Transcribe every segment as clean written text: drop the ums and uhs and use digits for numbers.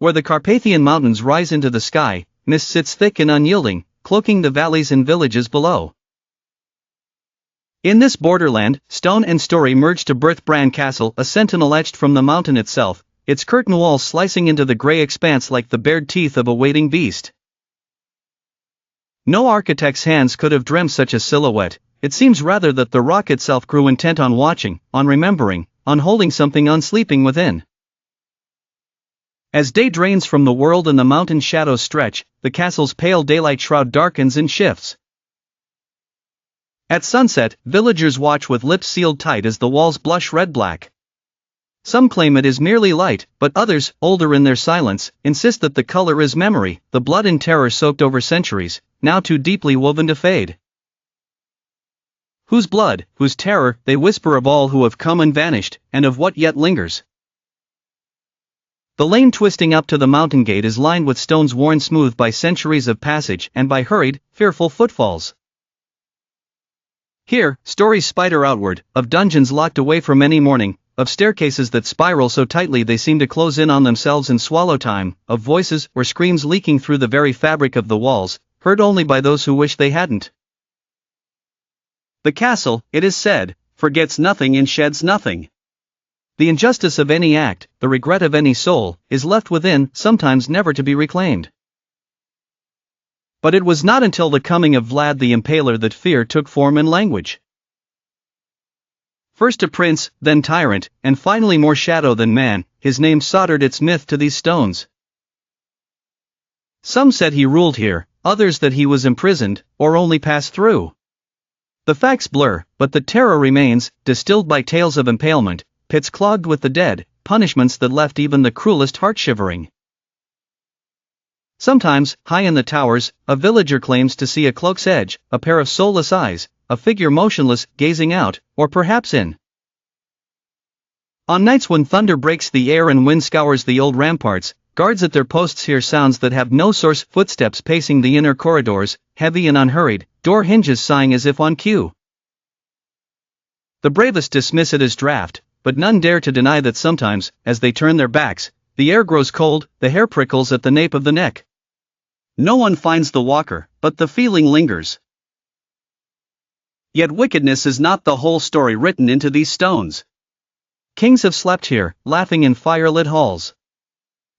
Where the Carpathian Mountains rise into the sky, mist sits thick and unyielding, cloaking the valleys and villages below. In this borderland, stone and story merge to birth Bran Castle, a sentinel etched from the mountain itself, its curtain walls slicing into the grey expanse like the bared teeth of a waiting beast. No architect's hands could have dreamt such a silhouette. It seems rather that the rock itself grew intent on watching, on remembering, on holding something unsleeping within. As day drains from the world and the mountain shadows stretch, the castle's pale daylight shroud darkens and shifts. At sunset, villagers watch with lips sealed tight as the walls blush red-black. Some claim it is merely light, but others, older in their silence, insist that the color is memory, the blood and terror soaked over centuries, now too deeply woven to fade. Whose blood, whose terror, they whisper of all who have come and vanished, and of what yet lingers. The lane twisting up to the mountain gate is lined with stones worn smooth by centuries of passage and by hurried, fearful footfalls. Here, stories spider outward, of dungeons locked away for many morning, of staircases that spiral so tightly they seem to close in on themselves and swallow time, of voices or screams leaking through the very fabric of the walls, heard only by those who wish they hadn't. The castle, it is said, forgets nothing and sheds nothing. The injustice of any act, the regret of any soul, is left within, sometimes never to be reclaimed. But it was not until the coming of Vlad the Impaler that fear took form and language. First a prince, then tyrant, and finally more shadow than man, his name soldered its myth to these stones. Some said he ruled here, others that he was imprisoned, or only passed through. The facts blur, but the terror remains, distilled by tales of impalement, pits clogged with the dead, punishments that left even the cruelest heart shivering. Sometimes, high in the towers, a villager claims to see a cloak's edge, a pair of soulless eyes, a figure motionless, gazing out, or perhaps in. On nights when thunder breaks the air and wind scours the old ramparts, guards at their posts hear sounds that have no source, footsteps pacing the inner corridors, heavy and unhurried, door hinges sighing as if on cue. The bravest dismiss it as draught, but none dare to deny that sometimes, as they turn their backs, the air grows cold, the hair prickles at the nape of the neck. No one finds the walker, but the feeling lingers. Yet wickedness is not the whole story written into these stones. Kings have slept here, laughing in fire-lit halls.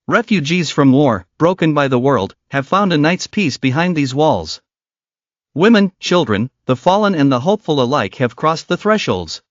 Refugees from war, broken by the world, have found a night's peace behind these walls. Women, children, the fallen and the hopeful alike have crossed the thresholds.